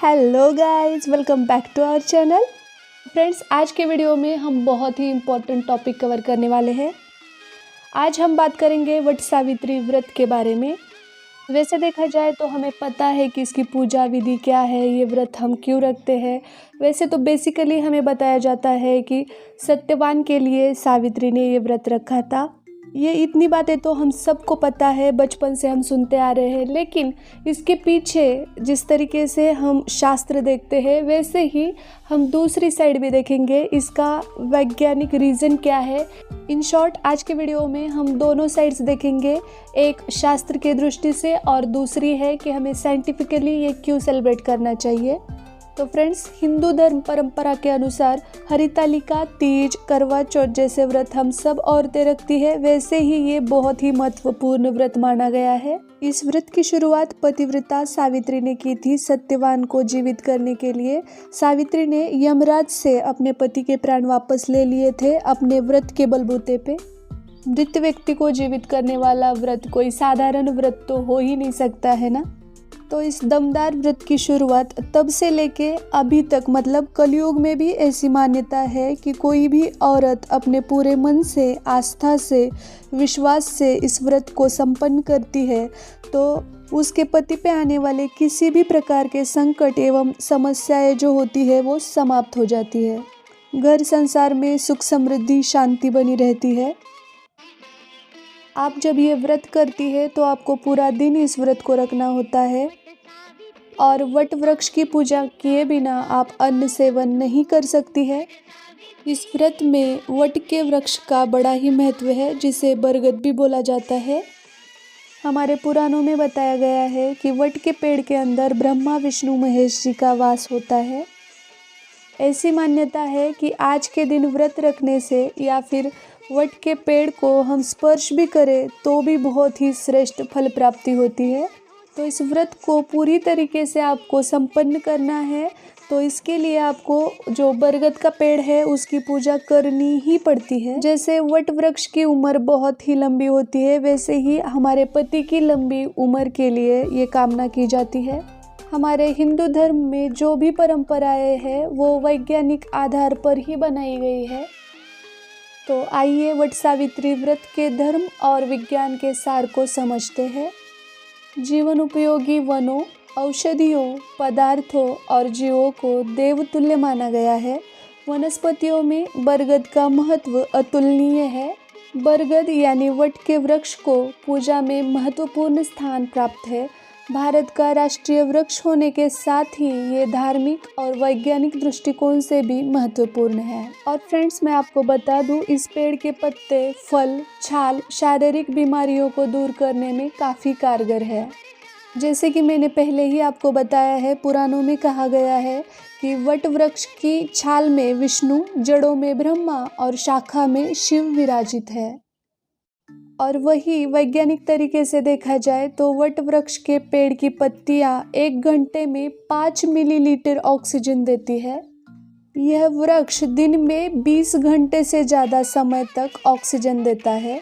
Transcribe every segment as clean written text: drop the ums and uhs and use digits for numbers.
Hello guys, welcome back to our channel. Friends, आज के video में हम बहुत ही इम्पोर्टेंट टॉपिक कवर करने वाले हैं। आज हम बात करेंगे वट सावित्री व्रत के बारे में। वैसे देखा जाए तो हमें पता है कि इसकी पूजा विधि क्या है, ये व्रत हम क्यों रखते हैं। वैसे तो बेसिकली हमें बताया जाता है कि सत्यवान के लिए सावित्री ने ये व्रत रखा था। ये इतनी बातें तो हम सबको पता है, बचपन से हम सुनते आ रहे हैं। लेकिन इसके पीछे जिस तरीके से हम शास्त्र देखते हैं, वैसे ही हम दूसरी साइड भी देखेंगे, इसका वैज्ञानिक रीज़न क्या है। इन शॉर्ट, आज के वीडियो में हम दोनों साइड्स देखेंगे, एक शास्त्र की दृष्टि से और दूसरी है कि हमें साइंटिफिकली ये क्यों सेलिब्रेट करना चाहिए। तो फ्रेंड्स, हिंदू धर्म परंपरा के अनुसार हरितालिका, तीज, करवा चौथ जैसे व्रत हम सब औरतें रखती है। वैसे ही ये बहुत ही महत्वपूर्ण व्रत माना गया है। इस व्रत की शुरुआत पतिव्रता सावित्री ने की थी। सत्यवान को जीवित करने के लिए सावित्री ने यमराज से अपने पति के प्राण वापस ले लिए थे, अपने व्रत के बलबूते पे। मृत व्यक्ति को जीवित करने वाला व्रत कोई साधारण व्रत तो हो ही नहीं सकता है ना। तो इस दमदार व्रत की शुरुआत तब से लेके अभी तक, मतलब कलयुग में भी ऐसी मान्यता है कि कोई भी औरत अपने पूरे मन से, आस्था से, विश्वास से इस व्रत को संपन्न करती है तो उसके पति पे आने वाले किसी भी प्रकार के संकट एवं समस्याएं जो होती है वो समाप्त हो जाती है। घर संसार में सुख, समृद्धि, शांति बनी रहती है। आप जब ये व्रत करती है तो आपको पूरा दिन इस व्रत को रखना होता है और वट वृक्ष की पूजा किए बिना आप अन्न सेवन नहीं कर सकती है। इस व्रत में वट के वृक्ष का बड़ा ही महत्व है, जिसे बरगद भी बोला जाता है। हमारे पुराणों में बताया गया है कि वट के पेड़ के अंदर ब्रह्मा, विष्णु, महेश जी का वास होता है। ऐसी मान्यता है कि आज के दिन व्रत रखने से या फिर वट के पेड़ को हम स्पर्श भी करें तो भी बहुत ही श्रेष्ठ फल प्राप्ति होती है। तो इस व्रत को पूरी तरीके से आपको संपन्न करना है, तो इसके लिए आपको जो बरगद का पेड़ है उसकी पूजा करनी ही पड़ती है। जैसे वट वृक्ष की उम्र बहुत ही लंबी होती है, वैसे ही हमारे पति की लंबी उम्र के लिए ये कामना की जाती है। हमारे हिंदू धर्म में जो भी परंपराएं हैं वो वैज्ञानिक आधार पर ही बनाई गई है। तो आइए वट सावित्री व्रत के धर्म और विज्ञान के सार को समझते हैं। जीवन उपयोगी वनों, औषधियों, पदार्थों और जीवों को देवतुल्य माना गया है। वनस्पतियों में बरगद का महत्व अतुलनीय है। बरगद यानी वट के वृक्ष को पूजा में महत्वपूर्ण स्थान प्राप्त है। भारत का राष्ट्रीय वृक्ष होने के साथ ही ये धार्मिक और वैज्ञानिक दृष्टिकोण से भी महत्वपूर्ण है। और फ्रेंड्स, मैं आपको बता दूं, इस पेड़ के पत्ते, फल, छाल शारीरिक बीमारियों को दूर करने में काफ़ी कारगर है। जैसे कि मैंने पहले ही आपको बताया है, पुराणों में कहा गया है कि वट वृक्ष की छाल में विष्णु, जड़ों में ब्रह्मा और शाखा में शिव विराजित है। और वही वैज्ञानिक तरीके से देखा जाए तो वट वृक्ष के पेड़ की पत्तियां 1 घंटे में 5 मिलीलीटर ऑक्सीजन देती है। यह वृक्ष दिन में 20 घंटे से ज़्यादा समय तक ऑक्सीजन देता है।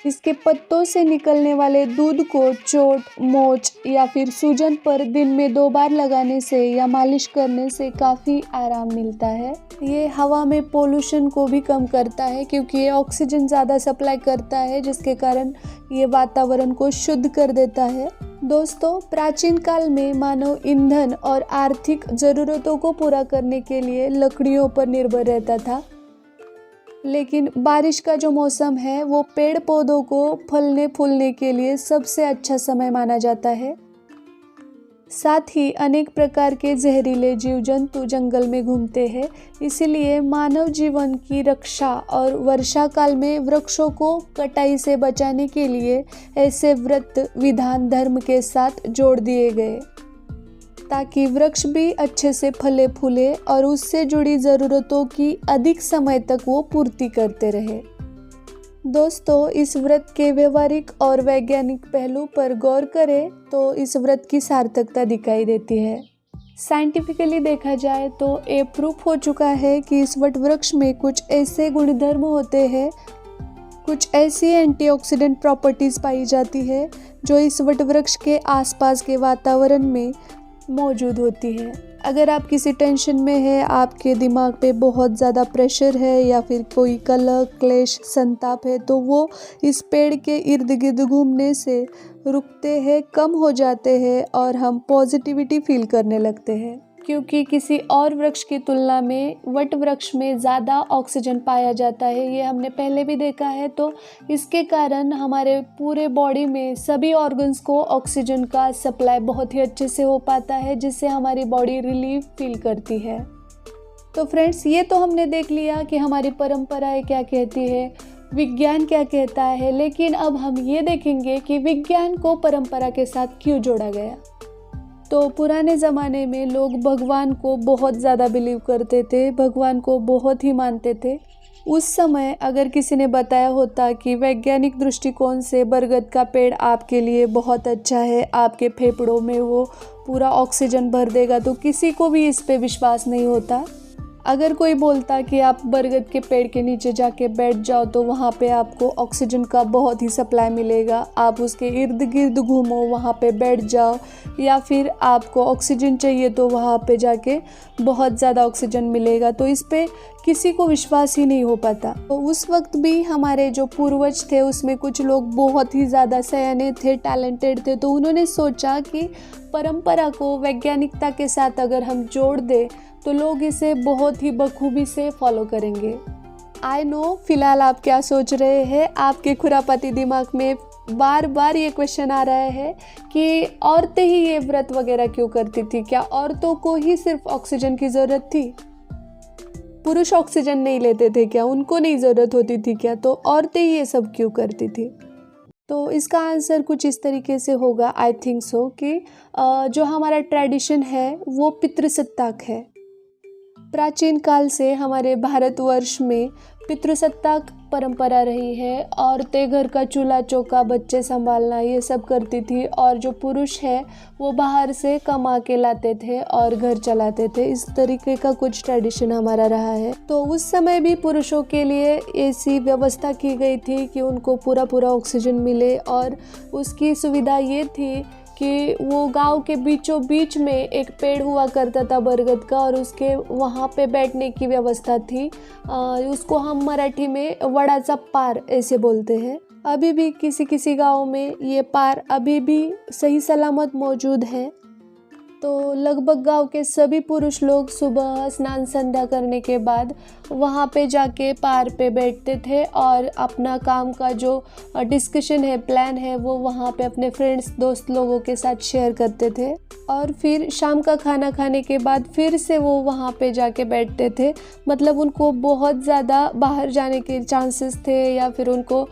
इसके पत्तों से निकलने वाले दूध को चोट, मोच या फिर सूजन पर दिन में 2 बार लगाने से या मालिश करने से काफ़ी आराम मिलता है। ये हवा में पोल्यूशन को भी कम करता है, क्योंकि ये ऑक्सीजन ज़्यादा सप्लाई करता है, जिसके कारण ये वातावरण को शुद्ध कर देता है। दोस्तों, प्राचीन काल में मानव ईंधन और आर्थिक ज़रूरतों को पूरा करने के लिए लकड़ियों पर निर्भर रहता था। लेकिन बारिश का जो मौसम है वो पेड़ पौधों को फलने फूलने के लिए सबसे अच्छा समय माना जाता है। साथ ही अनेक प्रकार के जहरीले जीव जंतु जंगल में घूमते हैं, इसीलिए मानव जीवन की रक्षा और वर्षा काल में वृक्षों को कटाई से बचाने के लिए ऐसे व्रत विधान धर्म के साथ जोड़ दिए गए, ताकि वृक्ष भी अच्छे से फले फूले और उससे जुड़ी ज़रूरतों की अधिक समय तक वो पूर्ति करते रहे। दोस्तों, इस व्रत के व्यवहारिक और वैज्ञानिक पहलू पर गौर करें तो इस व्रत की सार्थकता दिखाई देती है। साइंटिफिकली देखा जाए तो ये प्रूफ हो चुका है कि इस वट वृक्ष में कुछ ऐसे गुणधर्म होते हैं, कुछ ऐसी एंटीऑक्सीडेंट प्रॉपर्टीज़ पाई जाती है जो इस वट वृक्ष के आसपास के वातावरण में मौजूद होती है। अगर आप किसी टेंशन में हैं, आपके दिमाग पे बहुत ज़्यादा प्रेशर है या फिर कोई कलह क्लेश संताप है, तो वो इस पेड़ के इर्द गिर्द घूमने से रुकते हैं, कम हो जाते हैं और हम पॉजिटिविटी फील करने लगते हैं। क्योंकि किसी और वृक्ष की तुलना में वट वृक्ष में ज़्यादा ऑक्सीजन पाया जाता है, ये हमने पहले भी देखा है। तो इसके कारण हमारे पूरे बॉडी में सभी ऑर्गन्स को ऑक्सीजन का सप्लाई बहुत ही अच्छे से हो पाता है, जिससे हमारी बॉडी रिलीफ फील करती है। तो फ्रेंड्स, ये तो हमने देख लिया कि हमारी परंपराएं क्या कहती है, विज्ञान क्या कहता है। लेकिन अब हम ये देखेंगे कि विज्ञान को परंपरा के साथ क्यों जोड़ा गया। तो पुराने ज़माने में लोग भगवान को बहुत ज़्यादा बिलीव करते थे, भगवान को बहुत ही मानते थे। उस समय अगर किसी ने बताया होता कि वैज्ञानिक दृष्टिकोण से बरगद का पेड़ आपके लिए बहुत अच्छा है, आपके फेफड़ों में वो पूरा ऑक्सीजन भर देगा, तो किसी को भी इस पे विश्वास नहीं होता। अगर कोई बोलता कि आप बरगद के पेड़ के नीचे जाके बैठ जाओ तो वहाँ पे आपको ऑक्सीजन का बहुत ही सप्लाई मिलेगा, आप उसके इर्द गिर्द घूमो, वहाँ पे बैठ जाओ, या फिर आपको ऑक्सीजन चाहिए तो वहाँ पे जाके बहुत ज़्यादा ऑक्सीजन मिलेगा, तो इस पे किसी को विश्वास ही नहीं हो पाता। तो उस वक्त भी हमारे जो पूर्वज थे उसमें कुछ लोग बहुत ही ज़्यादा सयाने थे, टैलेंटेड थे, तो उन्होंने सोचा कि परंपरा को वैज्ञानिकता के साथ अगर हम जोड़ दें तो लोग इसे बहुत ही बखूबी से फॉलो करेंगे। आई नो फिलहाल आप क्या सोच रहे हैं, आपके खुरापाती दिमाग में बार बार ये क्वेश्चन आ रहा है कि औरतें ही ये व्रत वगैरह क्यों करती थी, क्या औरतों को ही सिर्फ ऑक्सीजन की ज़रूरत थी, पुरुष ऑक्सीजन नहीं लेते थे क्या, उनको नहीं ज़रूरत होती थी क्या, तो औरतें ही ये सब क्यों करती थी। तो इसका आंसर कुछ इस तरीके से होगा, आई थिंक सो, कि जो हमारा ट्रेडिशन है वो पितृसत्ताक है। प्राचीन काल से हमारे भारतवर्ष में पितृसत्ताक परंपरा रही है। औरतें घर का चूल्हा चौका, बच्चे संभालना, ये सब करती थी, और जो पुरुष है वो बाहर से कमा के लाते थे और घर चलाते थे। इस तरीके का कुछ ट्रेडिशन हमारा रहा है। तो उस समय भी पुरुषों के लिए ऐसी व्यवस्था की गई थी कि उनको पूरा पूरा ऑक्सीजन मिले, और उसकी सुविधा ये थी कि वो गांव के बीचों बीच में एक पेड़ हुआ करता था बरगद का, और उसके वहाँ पे बैठने की व्यवस्था थी। उसको हम मराठी में वडाचा पार ऐसे बोलते हैं। अभी भी किसी किसी गांव में ये पार अभी भी सही सलामत मौजूद है। तो लगभग गांव के सभी पुरुष लोग सुबह स्नान संध्या करने के बाद वहाँ पे जाके पार पे बैठते थे और अपना काम का जो डिस्कशन है, प्लान है, वो वहाँ पे अपने फ्रेंड्स दोस्त लोगों के साथ शेयर करते थे। और फिर शाम का खाना खाने के बाद फिर से वो वहाँ पे जाके बैठते थे। मतलब उनको बहुत ज़्यादा बाहर जाने के चांसेस थे, या फिर उनको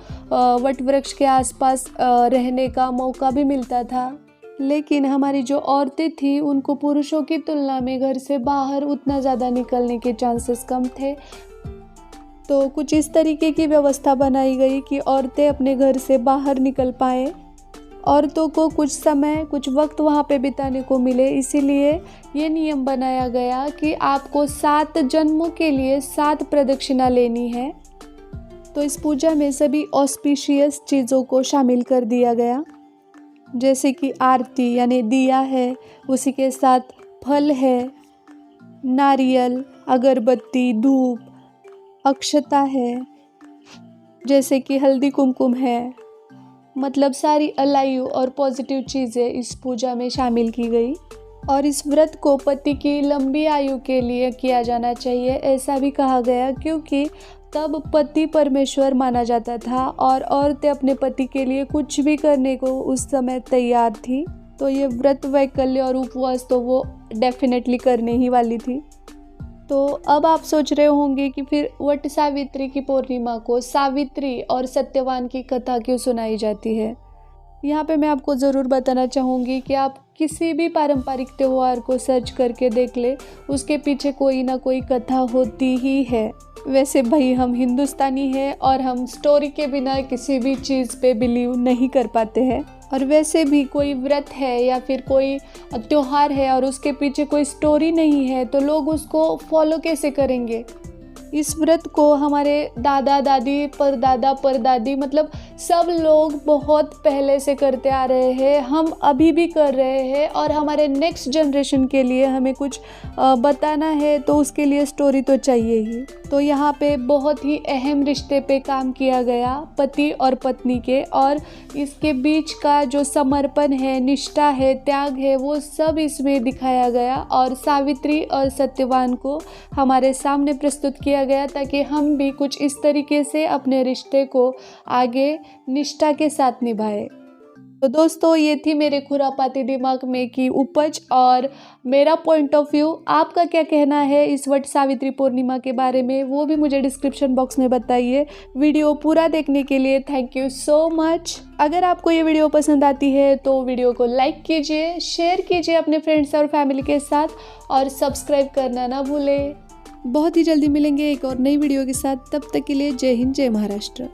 वट वृक्ष के आसपास रहने का मौका भी मिलता था। लेकिन हमारी जो औरतें थी उनको पुरुषों की तुलना में घर से बाहर उतना ज़्यादा निकलने के चांसेस कम थे। तो कुछ इस तरीके की व्यवस्था बनाई गई कि औरतें अपने घर से बाहर निकल पाएँ, औरतों को कुछ समय कुछ वक्त वहाँ पे बिताने को मिले। इसीलिए ये नियम बनाया गया कि आपको 7 जन्मों के लिए 7 प्रदक्षिणा लेनी है। तो इस पूजा में सभी ऑस्पिशियस चीज़ों को शामिल कर दिया गया, जैसे कि आरती यानी दिया है, उसी के साथ फल है, नारियल, अगरबत्ती, धूप, अक्षता है, जैसे कि हल्दी कुमकुम है। मतलब सारी अलायु और पॉजिटिव चीज़ें इस पूजा में शामिल की गई। और इस व्रत को पति की लंबी आयु के लिए किया जाना चाहिए, ऐसा भी कहा गया, क्योंकि तब पति परमेश्वर माना जाता था और औरतें अपने पति के लिए कुछ भी करने को उस समय तैयार थी। तो ये व्रत वैकल्य और उपवास तो वो डेफिनेटली करने ही वाली थी। तो अब आप सोच रहे होंगे कि फिर वट सावित्री की पूर्णिमा को सावित्री और सत्यवान की कथा क्यों सुनाई जाती है। यहाँ पे मैं आपको ज़रूर बताना चाहूँगी कि आप किसी भी पारंपरिक त्यौहार को सर्च करके देख ले, उसके पीछे कोई ना कोई कथा होती ही है। वैसे भाई हम हिंदुस्तानी हैं और हम स्टोरी के बिना किसी भी चीज़ पे बिलीव नहीं कर पाते हैं। और वैसे भी कोई व्रत है या फिर कोई त्यौहार है और उसके पीछे कोई स्टोरी नहीं है तो लोग उसको फॉलो कैसे करेंगे। इस व्रत को हमारे दादा दादी परदादा परदादी मतलब सब लोग बहुत पहले से करते आ रहे हैं, हम अभी भी कर रहे हैं और हमारे नेक्स्ट जनरेशन के लिए हमें कुछ बताना है तो उसके लिए स्टोरी तो चाहिए ही। तो यहाँ पे बहुत ही अहम रिश्ते पे काम किया गया पति और पत्नी के, और इसके बीच का जो समर्पण है, निष्ठा है, त्याग है, वो सब इसमें दिखाया गया और सावित्री और सत्यवान को हमारे सामने प्रस्तुत किया गया ताकि हम भी कुछ इस तरीके से अपने रिश्ते को आगे निष्ठा के साथ निभाएं। तो दोस्तों, ये थी मेरे खुरापाती दिमाग में की उपज और मेरा पॉइंट ऑफ व्यू। आपका क्या कहना है इस वट सावित्री पूर्णिमा के बारे में, वो भी मुझे डिस्क्रिप्शन बॉक्स में बताइए। वीडियो पूरा देखने के लिए थैंक यू सो मच। अगर आपको ये वीडियो पसंद आती है तो वीडियो को लाइक कीजिए, शेयर कीजिए अपने फ्रेंड्स और फैमिली के साथ और सब्सक्राइब करना ना भूलें। बहुत ही जल्दी मिलेंगे एक और नई वीडियो के साथ, तब तक के लिए जय हिंद, जय महाराष्ट्र।